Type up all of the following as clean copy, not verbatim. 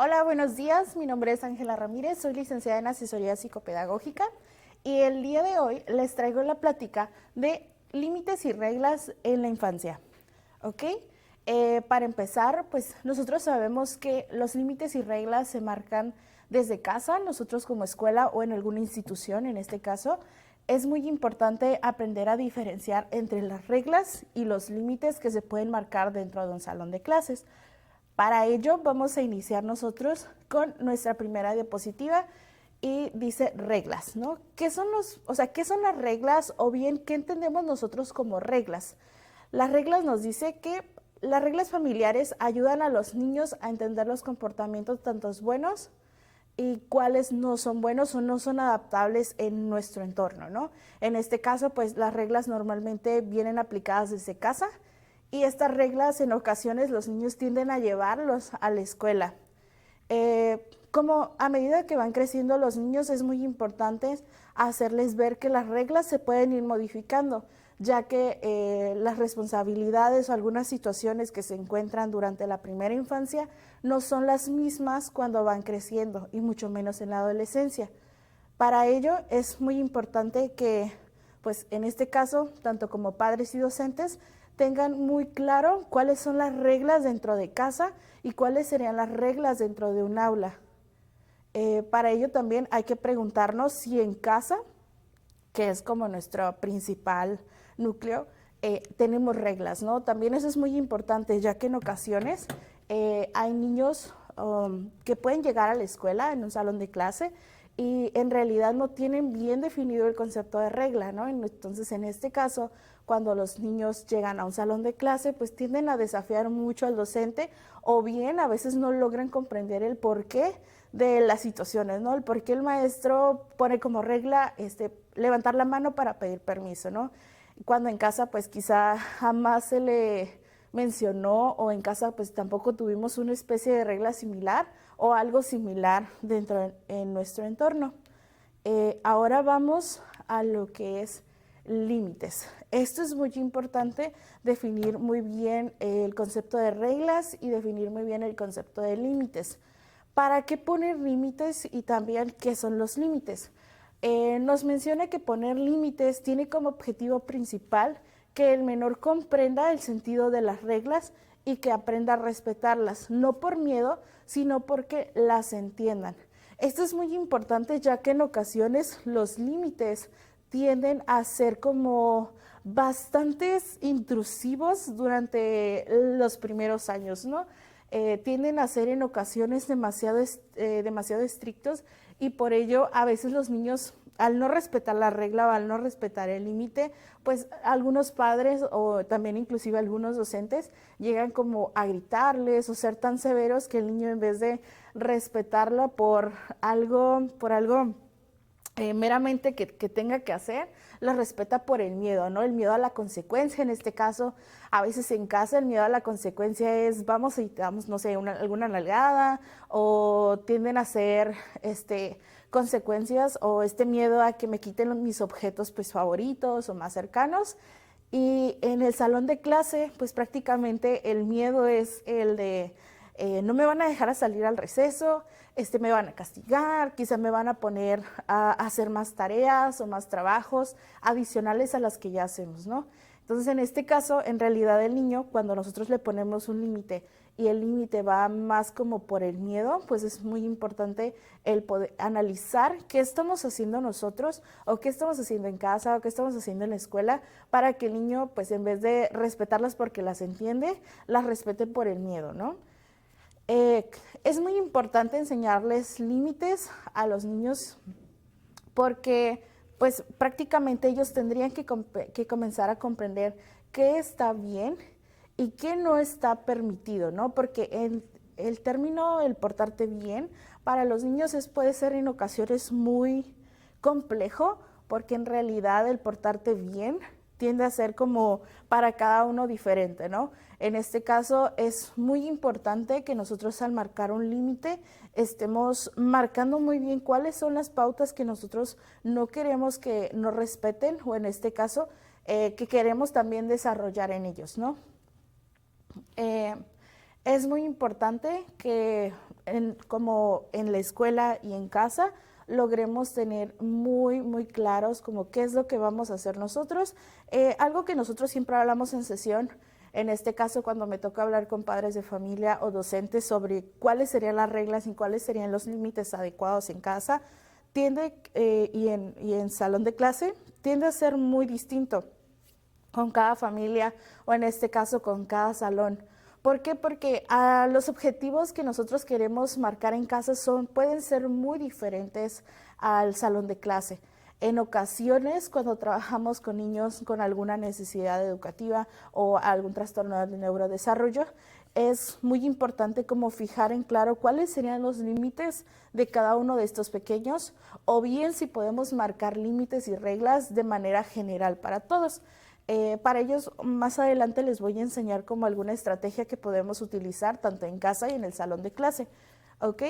Hola, buenos días. Mi nombre es Ángela Ramírez, soy licenciada en Asesoría Psicopedagógica y el día de hoy les traigo la plática de límites y reglas en la infancia. ¿Ok? Para empezar, pues nosotros sabemos que los límites y reglas se marcan desde casa, nosotros como escuela o en alguna institución en este caso. Es muy importante aprender a diferenciar entre las reglas y los límites que se pueden marcar dentro de un salón de clases. Para ello vamos a iniciar nosotros con nuestra primera diapositiva y dice reglas, ¿no? ¿Qué son qué son las reglas o bien qué entendemos nosotros como reglas? Las reglas nos dice que las reglas familiares ayudan a los niños a entender los comportamientos tanto buenos y cuáles no son buenos o no son adaptables en nuestro entorno, ¿no? En este caso, pues las reglas normalmente vienen aplicadas desde casa y estas reglas en ocasiones los niños tienden a llevarlos a la escuela. Como a medida que van creciendo los niños es muy importante hacerles ver que las reglas se pueden ir modificando, ya que las responsabilidades o algunas situaciones que se encuentran durante la primera infancia no son las mismas cuando van creciendo y mucho menos en la adolescencia. Para ello es muy importante que, pues en este caso, tanto como padres y docentes, tengan muy claro cuáles son las reglas dentro de casa y cuáles serían las reglas dentro de un aula. Para ello también hay que preguntarnos si en casa, que es como nuestro principal núcleo, tenemos reglas, ¿no? También eso es muy importante, ya que en ocasiones hay niños que pueden llegar a la escuela en un salón de clase y en realidad no tienen bien definido el concepto de regla, ¿no? Entonces, en este caso, cuando los niños llegan a un salón de clase, pues tienden a desafiar mucho al docente o bien a veces no logran comprender el porqué de las situaciones, ¿no? El por qué el maestro pone como regla levantar la mano para pedir permiso, ¿no? Cuando en casa pues quizá jamás se le mencionó o en casa pues tampoco tuvimos una especie de regla similar o algo similar en nuestro entorno. Ahora vamos a lo que es límites. Esto es muy importante, definir muy bien el concepto de reglas y definir muy bien el concepto de límites. ¿Para qué poner límites y también qué son los límites? Nos menciona que poner límites tiene como objetivo principal que el menor comprenda el sentido de las reglas y que aprenda a respetarlas, no por miedo, sino porque las entiendan. Esto es muy importante ya que en ocasiones los límites tienden a ser como bastantes intrusivos durante los primeros años, ¿no? Tienden a ser en ocasiones demasiado estrictos y por ello a veces los niños al no respetar la regla o al no respetar el límite, pues algunos padres o también inclusive algunos docentes llegan como a gritarles o ser tan severos que el niño en vez de respetarlo por algo meramente que tenga que hacer, la respeta por el miedo, ¿no? El miedo a la consecuencia, en este caso, a veces en casa el miedo a la consecuencia es vamos y damos, no sé, alguna nalgada o tienden a ser consecuencias o este miedo a que me quiten mis objetos pues favoritos o más cercanos. Y en el salón de clase, pues prácticamente el miedo es el de no me van a dejar a salir al receso, me van a castigar, quizá me van a poner a hacer más tareas o más trabajos adicionales a las que ya hacemos, ¿no? Entonces, en este caso, en realidad el niño, cuando nosotros le ponemos un límite y el límite va más como por el miedo, pues es muy importante el poder analizar qué estamos haciendo nosotros o qué estamos haciendo en casa o qué estamos haciendo en la escuela para que el niño, pues en vez de respetarlas porque las entiende, las respete por el miedo, ¿no? Es muy importante enseñarles límites a los niños porque pues prácticamente ellos tendrían que comenzar a comprender qué está bien y qué no está permitido, ¿no? Porque el término el portarte bien para los niños puede ser en ocasiones muy complejo porque en realidad el portarte bien tiende a ser como para cada uno diferente, ¿no? En este caso es muy importante que nosotros al marcar un límite estemos marcando muy bien cuáles son las pautas que nosotros no queremos que nos respeten o en este caso que queremos también desarrollar en ellos, ¿no? Es muy importante que como en la escuela y en casa, logremos tener muy claros como qué es lo que vamos a hacer nosotros. Algo que nosotros siempre hablamos en sesión, en este caso cuando me toca hablar con padres de familia o docentes sobre cuáles serían las reglas y cuáles serían los límites adecuados en casa, y en salón de clase, tiende a ser muy distinto con cada familia o en este caso con cada salón. ¿Por qué? Porque los objetivos que nosotros queremos marcar en casa pueden ser muy diferentes al salón de clase. En ocasiones, cuando trabajamos con niños con alguna necesidad educativa o algún trastorno de neurodesarrollo, es muy importante como fijar en claro cuáles serían los límites de cada uno de estos pequeños, o bien si podemos marcar límites y reglas de manera general para todos. Para ellos, más adelante les voy a enseñar como alguna estrategia que podemos utilizar tanto en casa y en el salón de clase, ¿ok?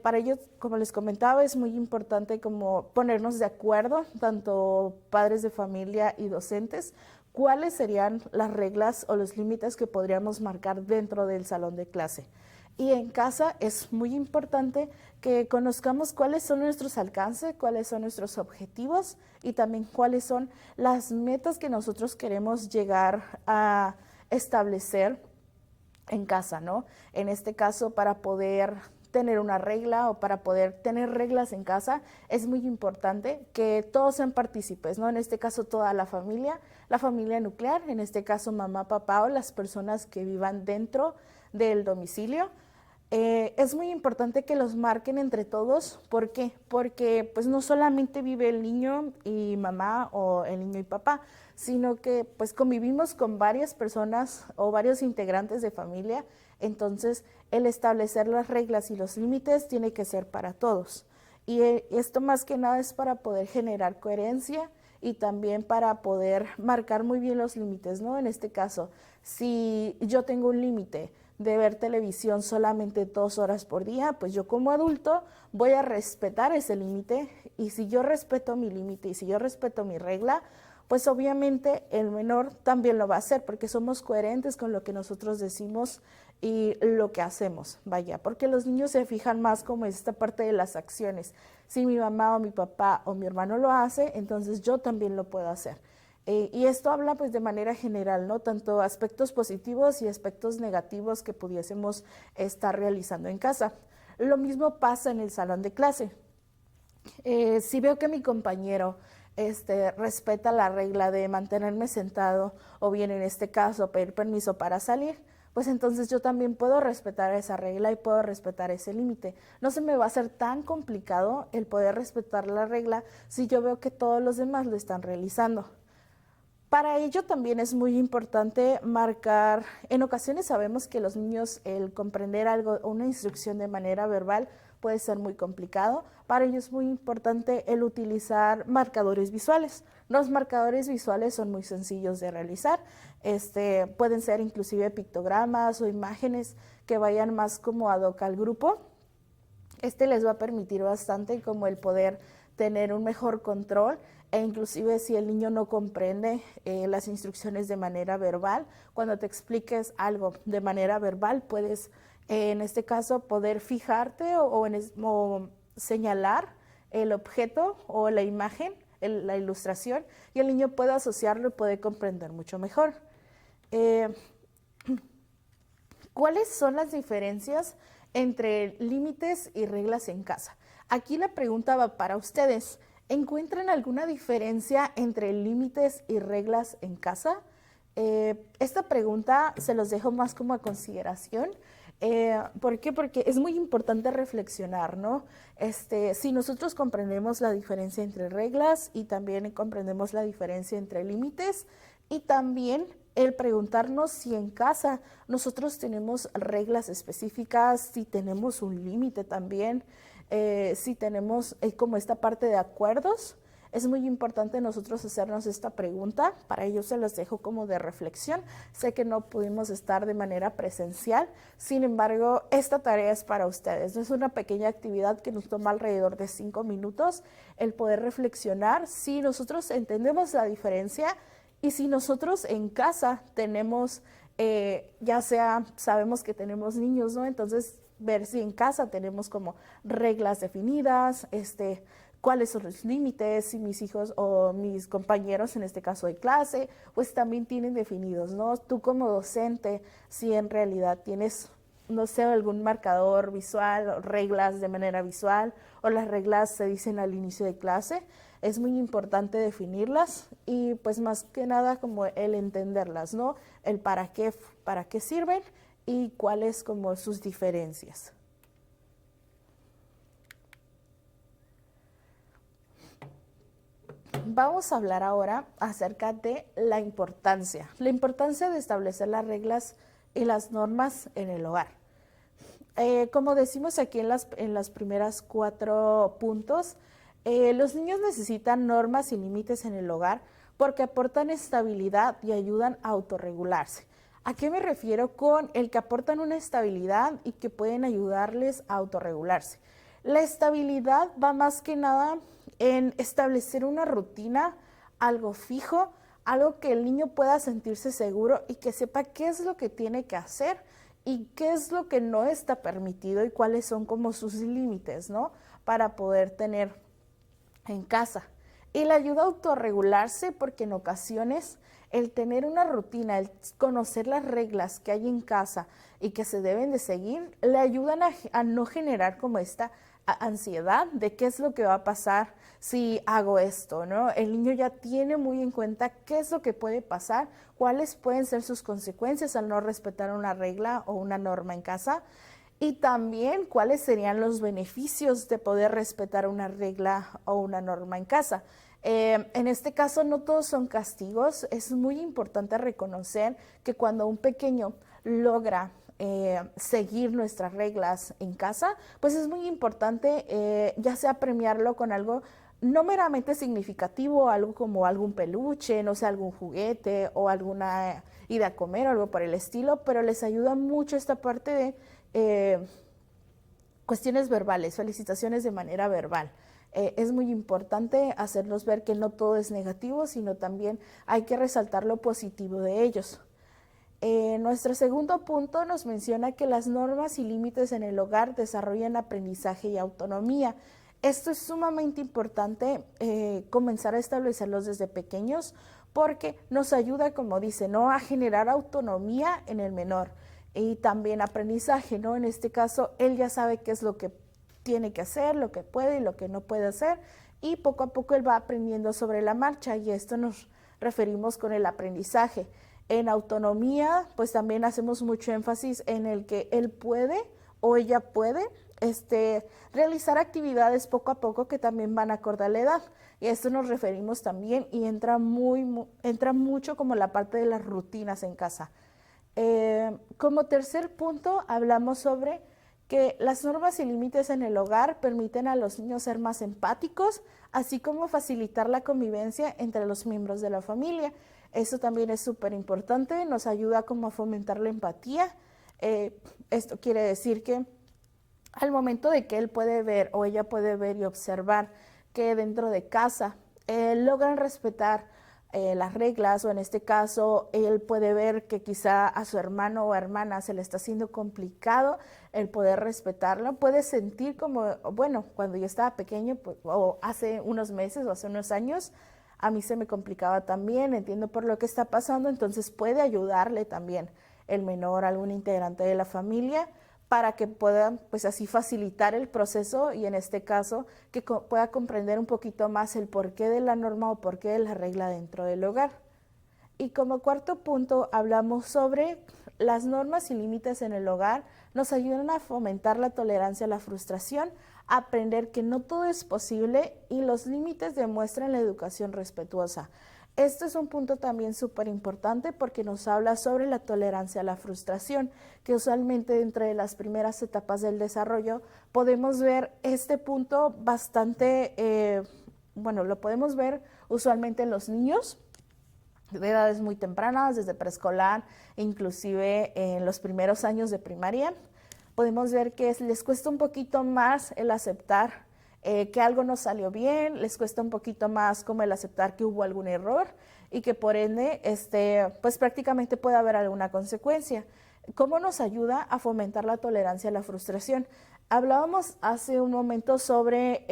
Para ellos, como les comentaba, es muy importante como ponernos de acuerdo, tanto padres de familia y docentes, cuáles serían las reglas o los límites que podríamos marcar dentro del salón de clase. Y en casa es muy importante que conozcamos cuáles son nuestros alcances, cuáles son nuestros objetivos y también cuáles son las metas que nosotros queremos llegar a establecer en casa, ¿no? En este caso, para poder tener una regla o para poder tener reglas en casa, es muy importante que todos sean partícipes, ¿no? En este caso, toda la familia nuclear, en este caso, mamá, papá o las personas que vivan dentro del domicilio. Es muy importante que los marquen entre todos. ¿Por qué? Porque pues no solamente vive el niño y mamá o el niño y papá, sino que pues convivimos con varias personas o varios integrantes de familia. Entonces, el establecer las reglas y los límites tiene que ser para todos. Y esto más que nada es para poder generar coherencia y también para poder marcar muy bien los límites, ¿no? En este caso, si yo tengo un límite de ver televisión solamente 2 horas por día, pues yo como adulto voy a respetar ese límite, y si yo respeto mi límite y si yo respeto mi regla, pues obviamente el menor también lo va a hacer porque somos coherentes con lo que nosotros decimos y lo que hacemos, vaya, porque los niños se fijan más como esta parte de las acciones. Si mi mamá o mi papá o mi hermano lo hace, entonces yo también lo puedo hacer. Y esto habla pues de manera general, ¿no? Tanto aspectos positivos y aspectos negativos que pudiésemos estar realizando en casa. Lo mismo pasa en el salón de clase. Si veo que mi compañero respeta la regla de mantenerme sentado o bien en este caso pedir permiso para salir, pues entonces yo también puedo respetar esa regla y puedo respetar ese límite. No se me va a hacer tan complicado el poder respetar la regla si yo veo que todos los demás lo están realizando. Para ello también es muy importante marcar, en ocasiones sabemos que los niños el comprender algo, una instrucción de manera verbal puede ser muy complicado. Para ello es muy importante el utilizar marcadores visuales. Los marcadores visuales son muy sencillos de realizar. Pueden ser inclusive pictogramas o imágenes que vayan más como ad hoc al grupo. Les va a permitir bastante como el poder tener un mejor control, e inclusive si el niño no comprende las instrucciones de manera verbal, cuando te expliques algo de manera verbal, puedes en este caso poder fijarte o señalar el objeto o la imagen, la ilustración, y el niño puede asociarlo y puede comprender mucho mejor. ¿Cuáles son las diferencias entre límites y reglas en casa? Aquí la pregunta va para ustedes. ¿Encuentran alguna diferencia entre límites y reglas en casa? Esta pregunta se los dejo más como a consideración. ¿Por qué? Porque es muy importante reflexionar, ¿no? Si nosotros comprendemos la diferencia entre reglas y también comprendemos la diferencia entre límites, y también el preguntarnos si en casa nosotros tenemos reglas específicas, si tenemos un límite también, si tenemos como esta parte de acuerdos. Es muy importante nosotros hacernos esta pregunta. Para ello se los dejo como de reflexión. Sé que no pudimos estar de manera presencial, sin embargo, esta tarea es para ustedes. Es una pequeña actividad que nos toma alrededor de 5 minutos el poder reflexionar si nosotros entendemos la diferencia y si nosotros en casa tenemos, ya sea, sabemos que tenemos niños, ¿no? Entonces ver si en casa tenemos como reglas definidas, cuáles son los límites, si mis hijos o mis compañeros, en este caso de clase, pues también tienen definidos, ¿no? Tú como docente, si en realidad tienes, no sé, algún marcador visual, o reglas de manera visual, o las reglas se dicen al inicio de clase, es muy importante definirlas y pues más que nada como el entenderlas, ¿no? El para qué sirven y cuáles como sus diferencias. Vamos a hablar ahora acerca de la importancia de establecer las reglas y las normas en el hogar. Como decimos aquí en las primeras 4 puntos, los niños necesitan normas y límites en el hogar porque aportan estabilidad y ayudan a autorregularse. ¿A qué me refiero con el que aportan una estabilidad y que pueden ayudarles a autorregularse? La estabilidad va más que nada en establecer una rutina, algo fijo, algo que el niño pueda sentirse seguro y que sepa qué es lo que tiene que hacer y qué es lo que no está permitido y cuáles son como sus límites, ¿no? Para poder tener en casa. Y le ayuda a autorregularse porque en ocasiones el tener una rutina, el conocer las reglas que hay en casa y que se deben de seguir, le ayudan a no generar como esta ansiedad de qué es lo que va a pasar si hago esto, ¿no? El niño ya tiene muy en cuenta qué es lo que puede pasar, cuáles pueden ser sus consecuencias al no respetar una regla o una norma en casa y también cuáles serían los beneficios de poder respetar una regla o una norma en casa. En este caso no todos son castigos, es muy importante reconocer que cuando un pequeño logra seguir nuestras reglas en casa, pues es muy importante ya sea premiarlo con algo no meramente significativo, algo como algún peluche, no sé, algún juguete o alguna ida a comer o algo por el estilo, pero les ayuda mucho esta parte de cuestiones verbales, felicitaciones de manera verbal. Es muy importante hacerlos ver que no todo es negativo, sino también hay que resaltar lo positivo de ellos. Nuestro segundo punto nos menciona que las normas y límites en el hogar desarrollan aprendizaje y autonomía. Esto es sumamente importante comenzar a establecerlos desde pequeños porque nos ayuda, como dice, ¿no?, a generar autonomía en el menor y también aprendizaje, ¿no? En este caso, él ya sabe qué es lo que tiene que hacer, lo que puede y lo que no puede hacer y poco a poco él va aprendiendo sobre la marcha y esto nos referimos con el aprendizaje. En autonomía, pues también hacemos mucho énfasis en el que él puede o ella puede realizar actividades poco a poco que también van acorde a la edad. Y a esto nos referimos también y entra mucho como la parte de las rutinas en casa. Como tercer punto, hablamos sobre que las normas y límites en el hogar permiten a los niños ser más empáticos, así como facilitar la convivencia entre los miembros de la familia. Eso también es súper importante, nos ayuda como a fomentar la empatía. Esto quiere decir que al momento de que él puede ver o ella puede ver y observar que dentro de casa logran respetar las reglas o en este caso él puede ver que quizá a su hermano o hermana se le está haciendo complicado el poder respetarlo, puede sentir como, bueno, cuando yo estaba pequeño pues, o hace unos meses o hace unos años, a mí se me complicaba también, entiendo por lo que está pasando, entonces puede ayudarle también el menor, algún integrante de la familia, para que puedan pues así facilitar el proceso y en este caso que pueda comprender un poquito más el porqué de la norma o porqué de la regla dentro del hogar. Y como cuarto punto hablamos sobre las normas y límites en el hogar nos ayudan a fomentar la tolerancia a la frustración, a aprender que no todo es posible y los límites demuestran la educación respetuosa. Este es un punto también súper importante porque nos habla sobre la tolerancia a la frustración, que usualmente dentro de las primeras etapas del desarrollo podemos ver este punto bastante, bueno, lo podemos ver usualmente en los niños de edades muy tempranas, desde preescolar, inclusive en los primeros años de primaria. Podemos ver que les cuesta un poquito más el aceptar que algo no salió bien, les cuesta un poquito más como el aceptar que hubo algún error y que por ende pues prácticamente puede haber alguna consecuencia. ¿Cómo nos ayuda a fomentar la tolerancia a la frustración? Hablábamos hace un momento sobre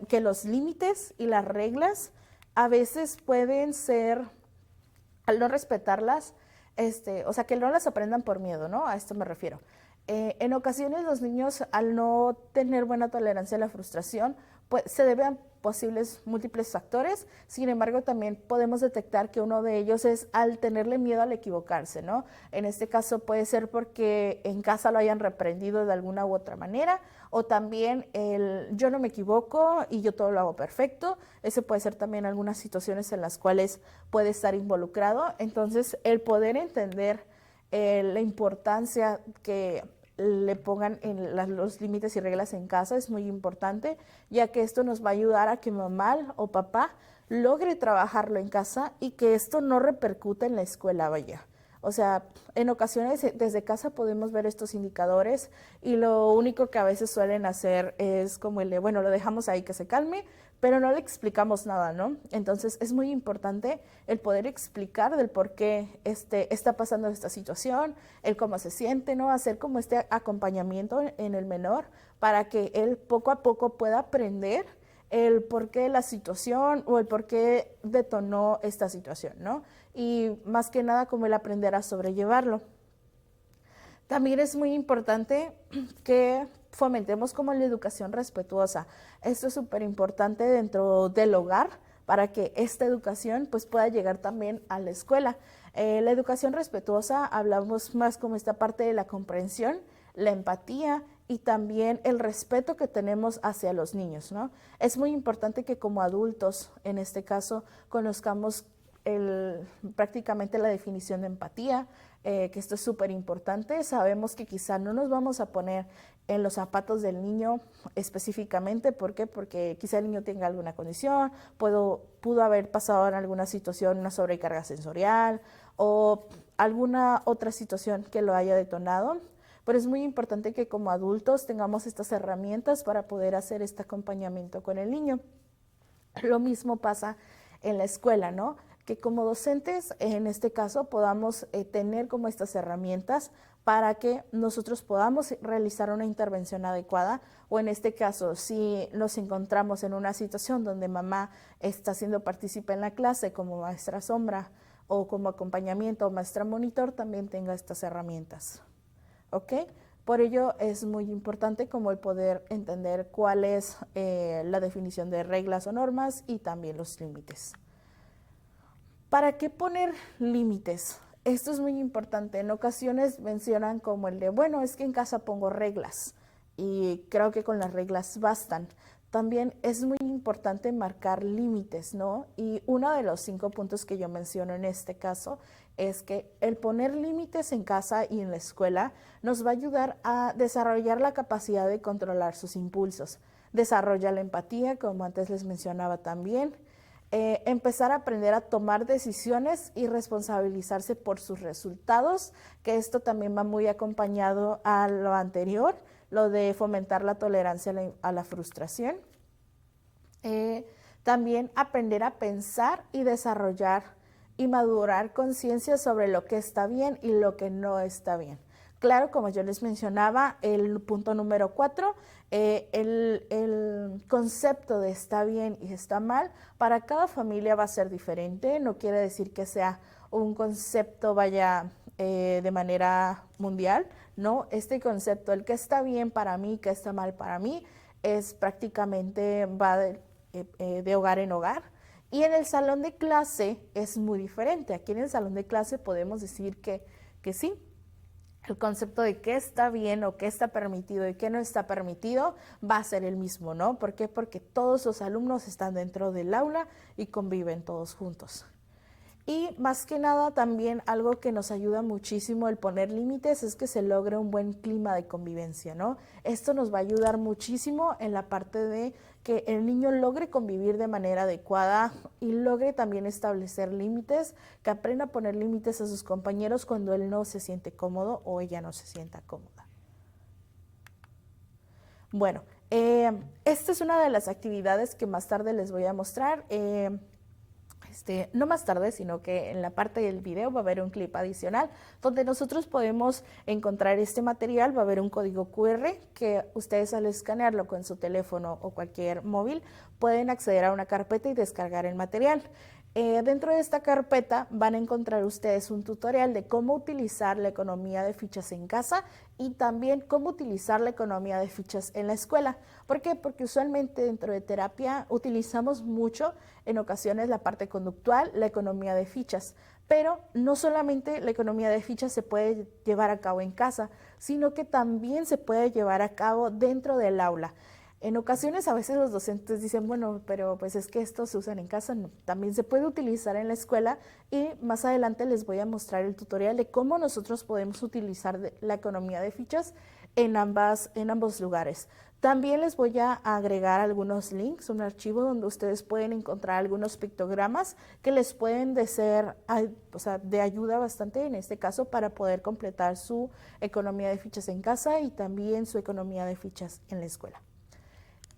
que los límites y las reglas a veces pueden ser, al no respetarlas, o sea, que no las aprendan por miedo, ¿no? A esto me refiero. En ocasiones los niños, al no tener buena tolerancia a la frustración, pues se debe a posibles múltiples factores. Sin embargo, también podemos detectar que uno de ellos es al tenerle miedo al equivocarse, ¿no? En este caso puede ser porque en casa lo hayan reprendido de alguna u otra manera, o también el yo no me equivoco y yo todo lo hago perfecto. Ese puede ser también algunas situaciones en las cuales puede estar involucrado. Entonces, el poder entender la importancia que le pongan en los límites y reglas en casa es muy importante, ya que esto nos va a ayudar a que mamá o papá logre trabajarlo en casa y que esto no repercute en la escuela, vaya. O sea, en ocasiones desde casa podemos ver estos indicadores y lo único que a veces suelen hacer es como el de, bueno, lo dejamos ahí que se calme, pero no le explicamos nada, ¿no? Entonces es muy importante el poder explicar del por qué está pasando esta situación, el cómo se siente, ¿no? Hacer como este acompañamiento en el menor para que él poco a poco pueda aprender el por qué la situación o el por qué detonó esta situación, ¿no? Y más que nada como el aprender a sobrellevarlo. También es muy importante que fomentemos como la educación respetuosa. Esto es súper importante dentro del hogar para que esta educación pues pueda llegar también a la escuela. La educación respetuosa hablamos más como esta parte de la comprensión, la empatía y también el respeto que tenemos hacia los niños, ¿no? Es muy importante que como adultos, en este caso, conozcamos prácticamente la definición de empatía, que esto es súper importante. Sabemos que quizá no nos vamos a poner en los zapatos del niño específicamente. ¿Por qué? Porque quizá el niño tenga alguna condición, pudo haber pasado en alguna situación una sobrecarga sensorial o alguna otra situación que lo haya detonado. Pero es muy importante que como adultos tengamos estas herramientas para poder hacer este acompañamiento con el niño. Lo mismo pasa en la escuela, ¿no? Que como docentes, en este caso, podamos tener como estas herramientas para que nosotros podamos realizar una intervención adecuada, o en este caso, si nos encontramos en una situación donde mamá está siendo partícipe en la clase como maestra sombra o como acompañamiento o maestra monitor, también tenga estas herramientas. ¿Ok? Por ello es muy importante como el poder entender cuál es la definición de reglas o normas y también los límites. ¿Para qué poner límites? Esto es muy importante. En ocasiones mencionan como el de, bueno, es que en casa pongo reglas y creo que con las reglas bastan. También es muy importante marcar límites, ¿no? Y uno de los 5 puntos que yo menciono en este caso es que el poner límites en casa y en la escuela nos va a ayudar a desarrollar la capacidad de controlar sus impulsos. Desarrolla la empatía, como antes les mencionaba también. Empezar a aprender a tomar decisiones y responsabilizarse por sus resultados, que esto también va muy acompañado a lo anterior, lo de fomentar la tolerancia a la frustración. También aprender a pensar y desarrollar y madurar conciencia sobre lo que está bien y lo que no está bien. Claro, como yo les mencionaba, el punto número 4, el concepto de está bien y está mal, para cada familia va a ser diferente. No quiere decir que sea un concepto vaya de manera mundial, ¿no? Este concepto, el que está bien para mí, que está mal para mí, es prácticamente va de hogar en hogar. Y en el salón de clase es muy diferente. Aquí en el salón de clase podemos decir que sí, el concepto de qué está bien o qué está permitido y qué no está permitido va a ser el mismo, ¿no? ¿Por qué? Porque todos los alumnos están dentro del aula y conviven todos juntos. Y más que nada también algo que nos ayuda muchísimo el poner límites es que se logre un buen clima de convivencia, ¿no? Esto nos va a ayudar muchísimo en la parte de que el niño logre convivir de manera adecuada y logre también establecer límites, que aprenda a poner límites a sus compañeros cuando él no se siente cómodo o ella no se sienta cómoda. Bueno, esta es una de las actividades que más tarde les voy a mostrar. no más tarde, sino que en la parte del video va a haber un clip adicional donde nosotros podemos encontrar este material. Va a haber un código QR que ustedes, al escanearlo con su teléfono o cualquier móvil, pueden acceder a una carpeta y descargar el material. Dentro de esta carpeta van a encontrar ustedes un tutorial de cómo utilizar la economía de fichas en casa y también cómo utilizar la economía de fichas en la escuela. ¿Por qué? Porque usualmente dentro de terapia utilizamos mucho en ocasiones la parte conductual, la economía de fichas, pero no solamente la economía de fichas se puede llevar a cabo en casa, sino que también se puede llevar a cabo dentro del aula. En ocasiones a veces los docentes dicen, bueno, pero pues es que estos se usan en casa. No, también se puede utilizar en la escuela, y más adelante les voy a mostrar el tutorial de cómo nosotros podemos utilizar la economía de fichas en ambos lugares. También les voy a agregar algunos links, un archivo donde ustedes pueden encontrar algunos pictogramas que les pueden ser, o sea, de ayuda bastante en este caso para poder completar su economía de fichas en casa y también su economía de fichas en la escuela.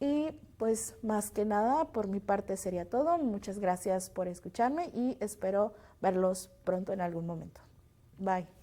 Y pues más que nada, por mi parte sería todo. Muchas gracias por escucharme y espero verlos pronto en algún momento. Bye.